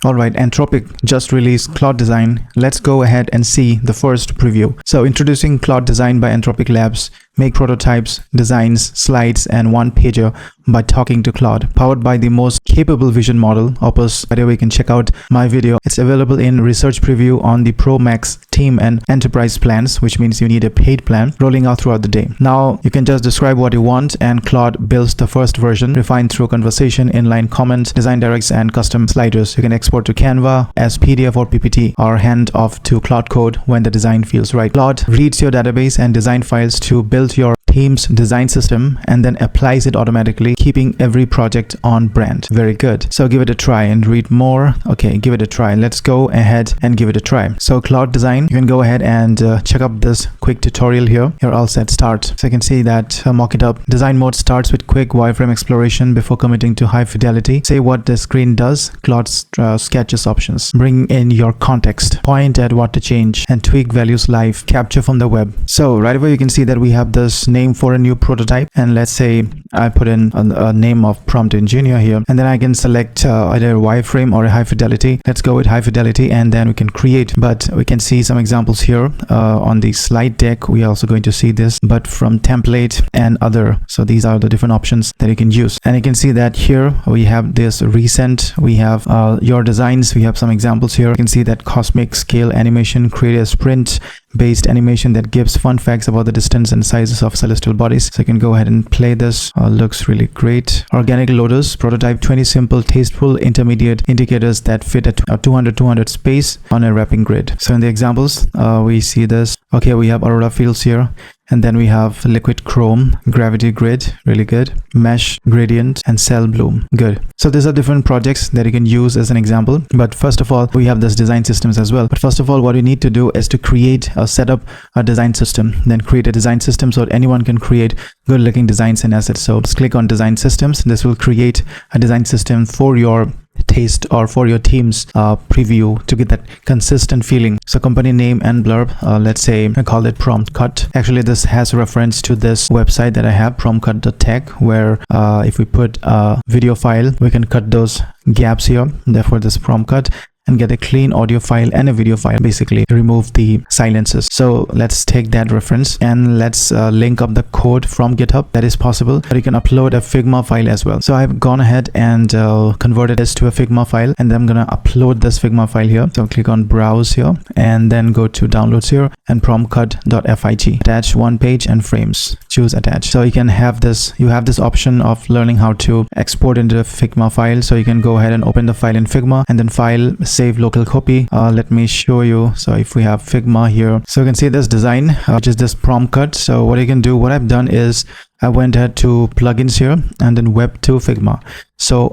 Alright, Anthropic just released Claude Design. Let's go ahead and see the first preview. So introducing Claude Design by Anthropic Labs. Make prototypes, designs, slides, and one-pager by talking to Claude. Powered by the most capable vision model, Opus. By the way, you can check out my video. It's available in research preview on the Pro Max team and enterprise plans, which means you need a paid plan rolling out throughout the day. Now you can just describe what you want and Claude builds the first version, refined through conversation, inline comment, design directs, and custom sliders. You can export to Canva as PDF or PPT or hand off to Claude Code when the design feels right. Claude reads your database and design files to build your team's design system and then applies it automatically, keeping every project on brand. Very good. So give it a try and read more. Okay, give it a try. Let's go ahead and give it a try. So Claude Design, you can go ahead and check up this quick tutorial here. You're all set. Start. So you can see that mock it up. Design mode starts with quick wireframe exploration before committing to high fidelity. Say what the screen does. Claude sketches options. Bring in your context. Point at what to change and tweak values live. Capture from the web. So right away you can see that we have this name for a new prototype, and let's say I put in a name of prompt engineer here, and then I can select either a wireframe or a high fidelity. Let's go with high fidelity, and then we can create. But we can see some examples here on the slide deck. We are also going to see this, but from template and other. So these are the different options that you can use, and you can see that here we have this recent, we have your designs, we have some examples here. You can see that cosmic scale animation, create a sprint based animation that gives fun facts about the distance and sizes of celestial bodies. So you can go ahead and play this. Looks really great. Organic loaders, prototype 20 simple, tasteful, intermediate indicators that fit a 200-200 space on a wrapping grid. So in the examples, we see this. Okay, we have Aurora fields here. And then we have liquid chrome, gravity grid, really good, mesh gradient, and cell bloom, good. So these are different projects that you can use as an example. But first of all, we have this design systems as well. But first of all, what you need to do is to create or set up a design system, then create a design system so that anyone can create good looking designs and assets. So just click on design systems. This will create a design system for your taste or for your team's preview to get that consistent feeling. So company name and blurb, let's say I call it prompt cut. Actually this has reference to this website that I have, promptcut.tech, where if we put a video file, we can cut those gaps here. Therefore this prompt cut, and get a clean audio file and a video file, basically remove the silences. So let's take that reference and let's link up the code from GitHub. That is possible, but you can upload a Figma file as well. So I've gone ahead and converted this to a Figma file, and then I'm gonna upload this Figma file here. So click on browse here and then go to downloads here and promptcut.fig. Attach one page and frames, choose attach. So you can have this, you have this option of learning how to export into a Figma file. So you can go ahead and open the file in Figma and then file, save local copy. Let me show you. So if we have Figma here, so you can see this design, which is this prompt cut. So what you can do, what I've done is I went ahead to plugins here and then web to Figma. So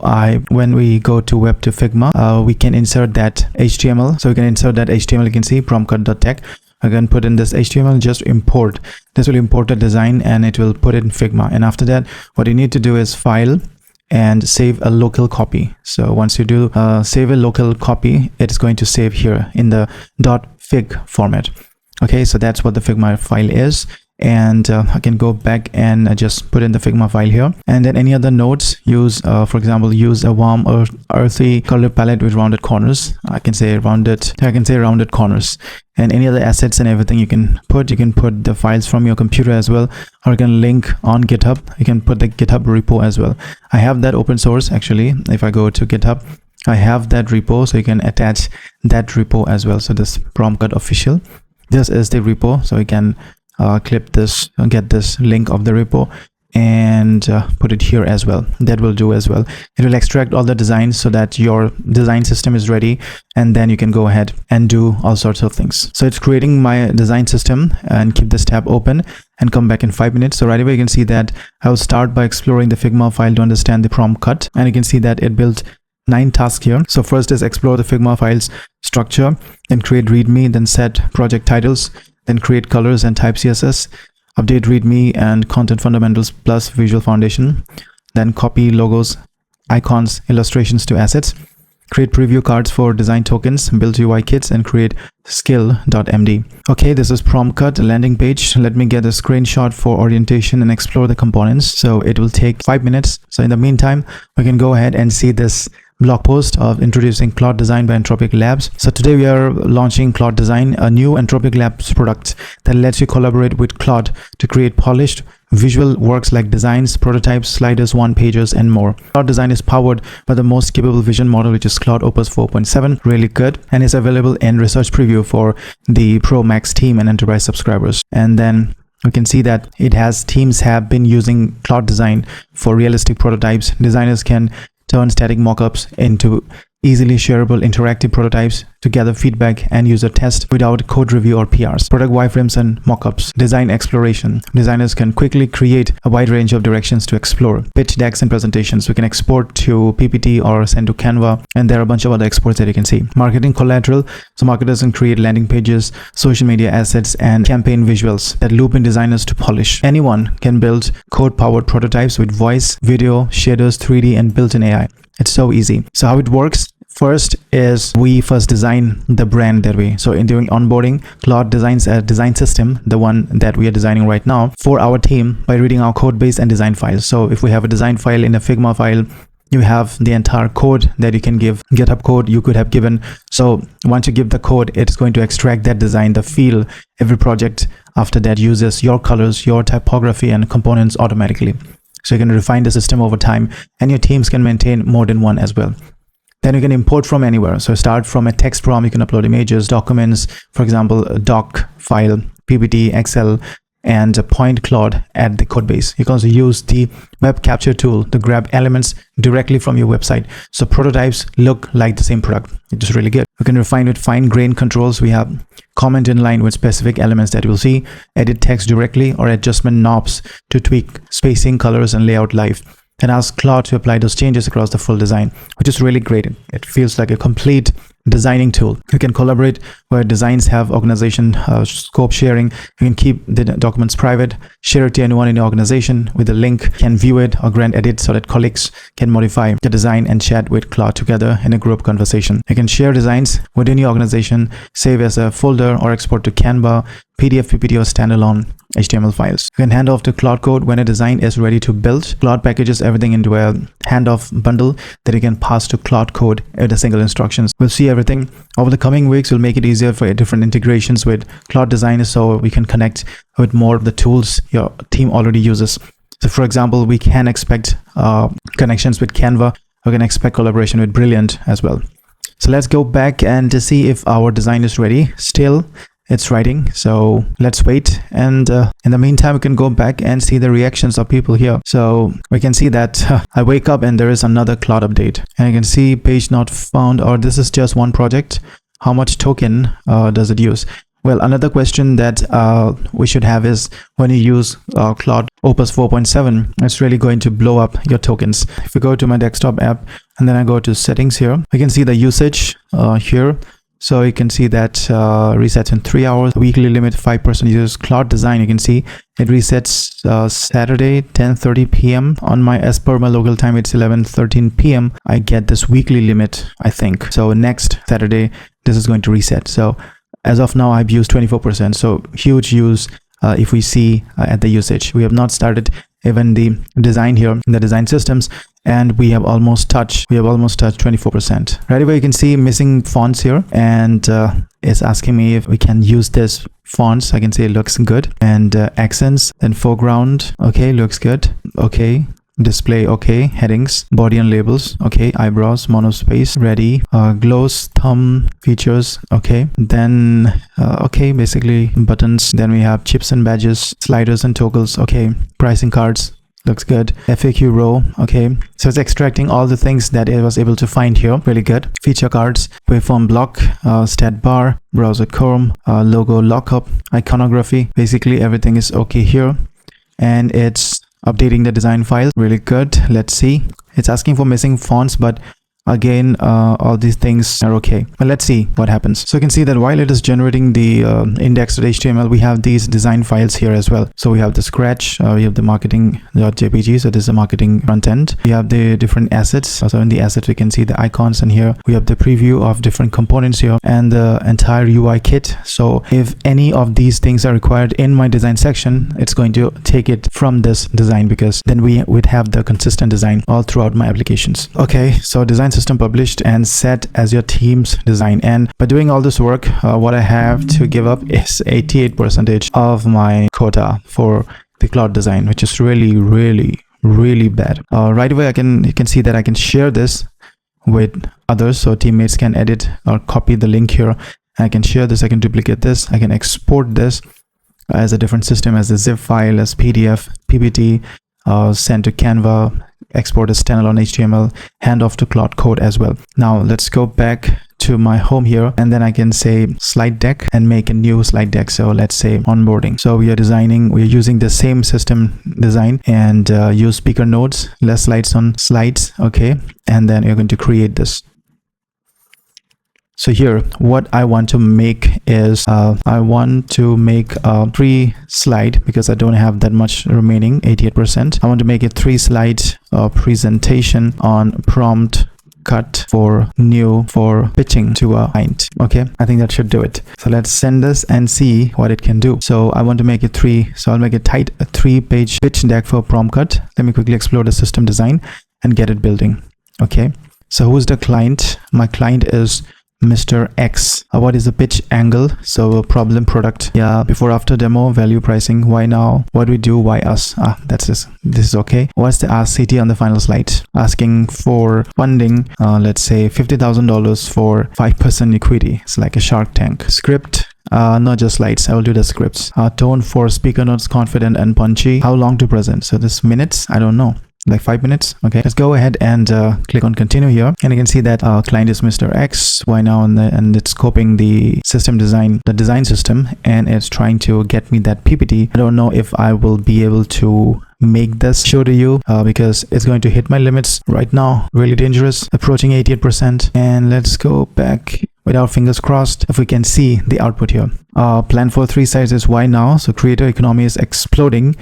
when we go to web to Figma, we can insert that HTML. So we can insert that HTML. You can see promptcut.tech. I can put in this HTML, just import. This will import the design and it will put it in Figma. And after that, what you need to do is file and save a local copy. So once you do save a local copy, it's going to save here in the .fig format. Okay, so that's what the Figma file is. And I can go back and just put in the Figma file here, and then any other nodes, use for example, use a warm or earthy color palette with rounded corners. I can say rounded corners, and any other assets and everything you can put the files from your computer as well, or you can link on GitHub. You can put the GitHub repo as well. I have that open source. Actually, if I go to GitHub, I have that repo, so you can attach that repo as well. So this prompt cut official, this is the repo. So you can clip this, get this link of the repo and put it here as well. That will do as well. It will extract all the designs so that your design system is ready, and then you can go ahead and do all sorts of things. So it's creating my design system, and keep this tab open and come back in 5 minutes. So right away you can see that I will start by exploring the Figma file to understand the prompt cut, and you can see that it built 9 tasks here. So first is explore the Figma file's structure, then create readme, then set project titles, then create colors and type CSS, update readme and content fundamentals plus visual foundation, then copy logos, icons, illustrations to assets, create preview cards for design tokens, build UI kits, and create skill.md. Okay, this is prompt cut landing page. Let me get a screenshot for orientation and explore the components. So it will take 5 minutes. So in the meantime, we can go ahead and see this blog post of introducing Claude Design by Anthropic Labs. So today we are launching Claude Design, a new Anthropic Labs product that lets you collaborate with Claude to create polished visual works like designs, prototypes, sliders, one-pagers, and more. Claude Design is powered by the most capable vision model, which is Claude Opus 4.7, really good, and is available in research preview for the Pro Max team and enterprise subscribers. And then we can see that teams have been using Claude Design for realistic prototypes. Designers can turn static mockups into easily shareable interactive prototypes to gather feedback and user test without code review or PRs. Product wireframes and mockups. Design exploration. Designers can quickly create a wide range of directions to explore. Pitch decks and presentations. We can export to PPT or send to Canva, and there are a bunch of other exports that you can see. Marketing collateral. So marketers can create landing pages, social media assets, and campaign visuals that loop in designers to polish. Anyone can build code-powered prototypes with voice, video, shaders, 3D, and built-in AI. It's so easy. So how it works? First is we first design the brand that during onboarding, Claude designs a design system, the one that we are designing right now, for our team by reading our code base and design files. So if we have a design file in a Figma file, you have the entire code that you can give, GitHub code you could have given. So once you give the code, it's going to extract that design, the feel. Every project after that uses your colors, your typography, and components automatically. So you can refine the system over time, and your teams can maintain more than one as well. Then you can import from anywhere. So start from a text prompt, you can upload images, documents, for example, a doc file, PPT, Excel, and point Claude at the code base. You can also use the web capture tool to grab elements directly from your website. So prototypes look like the same product. It's really good. You can refine with fine grain controls. We have comment in line with specific elements that you'll see, edit text directly, or adjustment knobs to tweak spacing, colors, and layout live. And ask Claude to apply those changes across the full design, which is really great. It feels like a complete designing tool. You can collaborate where designs have organization scope sharing. You can keep the documents private, share it to anyone in your organization with a link, can view it or grant edits so that colleagues can modify the design and chat with Claude together in a group conversation. You can share designs within your organization, save as a folder, or export to Canva, PDF, PPT, or standalone HTML files. You can hand off to Claude Code when a design is ready to build. Claude packages everything into a handoff bundle that you can pass to Claude Code with a single instructions. We'll see everything over the coming weeks. We'll make it easier for different integrations with Claude Design so we can connect with more of the tools your team already uses. So for example, we can expect connections with Canva. We can expect collaboration with Brilliant as well. So let's go back and to see if our design is ready. Still, it's writing, so let's wait, and in the meantime we can go back and see the reactions of people here. So we can see that I wake up and there is another Claude update, and you can see page not found, or this is just one project. How much token does it use? Well, another question that we should have is when you use Claude Opus 4.7, it's really going to blow up your tokens. If we go to my desktop app and then I go to settings here, we can see the usage here. So you can see that resets in 3 hours. Weekly limit 5% users. Claude Design, you can see it resets Saturday 10:30 p.m. on my, as per my local time, it's 11:13 p.m. I get this weekly limit, I think. So next Saturday this is going to reset. So as of now I've used 24%. So huge use if we see at the usage. We have not started even the design here in the design systems, and we have almost touched 24%. Right away you can see missing fonts here, and it's asking me if we can use this fonts. I can say it looks good, and accents, then foreground, okay, looks good, okay, display, okay, headings, body and labels, okay, eyebrows, monospace, ready, glows, thumb, features, okay, then okay, basically buttons, then we have chips and badges, sliders and toggles, okay, pricing cards, looks good, FAQ row, okay, so it's extracting all the things that it was able to find here, really good. Feature cards, waveform block, stat bar, browser Chrome, logo lockup, iconography, basically everything is okay here, and it's updating the design file, really good. Let's see, it's asking for missing fonts, but again all these things are okay, but let's see what happens. So you can see that while it is generating the index.html, we have these design files here as well. So we have the scratch, we have the marketing.jpg, so this is a marketing front end. We have the different assets, so in the assets we can see the icons, and here we have the preview of different components here and the entire UI kit. So if any of these things are required in my design section, it's going to take it from this design, because then we would have the consistent design all throughout my applications. Okay, so design system published and set as your team's design. And by doing all this work, what I have to give up is 88% of my quota for the Claude Design, which is really bad. Right away, you can see that I can share this with others, so teammates can edit or copy the link here. I can share this, I can duplicate this, I can export this as a different system, as a zip file, as PDF, PPT, send to Canva, export as standalone HTML, hand off to Claude Code as well. Now let's go back to my home here, and then I can say slide deck and make a new slide deck. So let's say onboarding. So we're using the same system design and use speaker nodes, less slides on slides. Okay, and then you're going to create this. So here, what I want to make is I want to make a 3 slide, because I don't have that much remaining, 88%. I want to make a 3 slide presentation on prompt cut for pitching to a client. Okay, I think that should do it. So let's send this and see what it can do. So I want to make it 3. So I'll make it tight, a 3-page pitch deck for prompt cut. Let me quickly explore the system design and get it building. Okay, so who's the client? My client is Mr. X. What is the pitch angle? So problem, product, yeah, before after demo, value, pricing, why now, what we do, why us. That's this is okay. What's the ask CT on the final slide? Asking for funding, let's say $50,000 for 5% equity. It's like a Shark Tank. Script, not just slides, I will do the scripts. Tone for speaker notes, confident and punchy. How long to present? So this minutes, I don't know, like 5 minutes. Okay, let's go ahead and click on continue here, and you can see that our client is Mr. X. Why now? And it's scoping the system design, the design system, and it's trying to get me that PPT. I don't know if I will be able to make this show to you because it's going to hit my limits right now. Really dangerous, approaching 88%. And let's go back with our fingers crossed if we can see the output here. Plan for 3 sides is why now? So creator economy is exploding.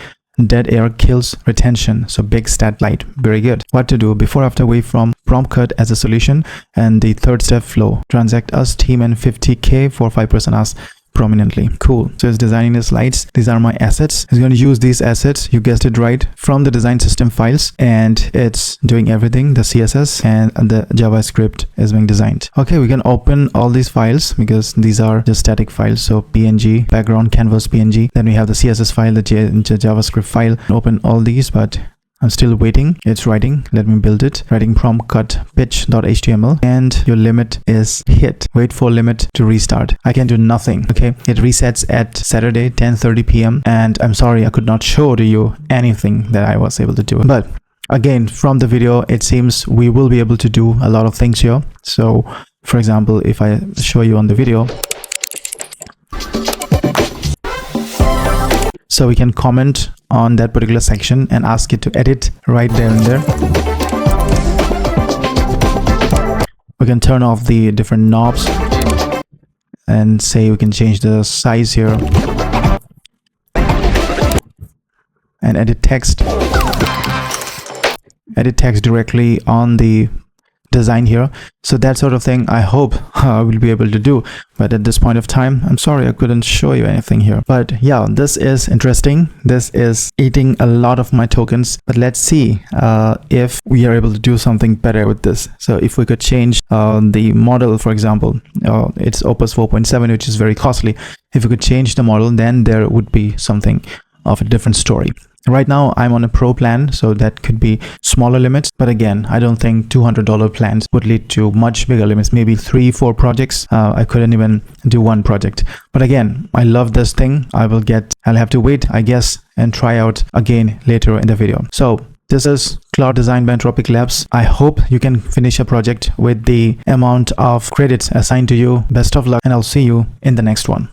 Dead air kills retention. So big stat light, very good. What to do? Before after wave prompt cut as a solution, and the 3rd step flow. Transact us team and 50K for 5% us prominently. Cool. So it's designing the slides. These are my assets. It's going to use these assets, you guessed it right, from the design system files, and it's doing everything. The CSS and the JavaScript is being designed. Okay, we can open all these files because these are just static files. So PNG, background, canvas, PNG. Then we have the CSS file, the JavaScript file. Open all these, but I'm still waiting. It's writing. Let me build it. Writing prompt cut pitch.html, and your limit is hit. Wait for limit to restart. I can do nothing. Okay, it resets at Saturday 10:30 p.m. and I'm sorry I could not show to you anything that I was able to do. But again, from the video, it seems we will be able to do a lot of things here. So for example, if I show you on the video, so we can comment on that particular section and ask it to edit right there and there. We can turn off the different knobs and say we can change the size here and edit text directly on the design here. So that sort of thing I hope I will be able to do, but at this point of time I'm sorry I couldn't show you anything here. But yeah, this is interesting. This is eating a lot of my tokens, but let's see if we are able to do something better with this. So if we could change the model, for example, it's Opus 4.7, which is very costly. If we could change the model, then there would be something of a different story. Right now I'm on a pro plan, so that could be smaller limits, but again, I don't think $200 plans would lead to much bigger limits. Maybe 3-4 projects. I couldn't even do 1 project, but again, I love this thing. I'll have to wait, I guess, and try out again later in the video. So this is Claude Design by Anthropic Labs. I hope you can finish a project with the amount of credits assigned to you. Best of luck, and I'll see you in the next one.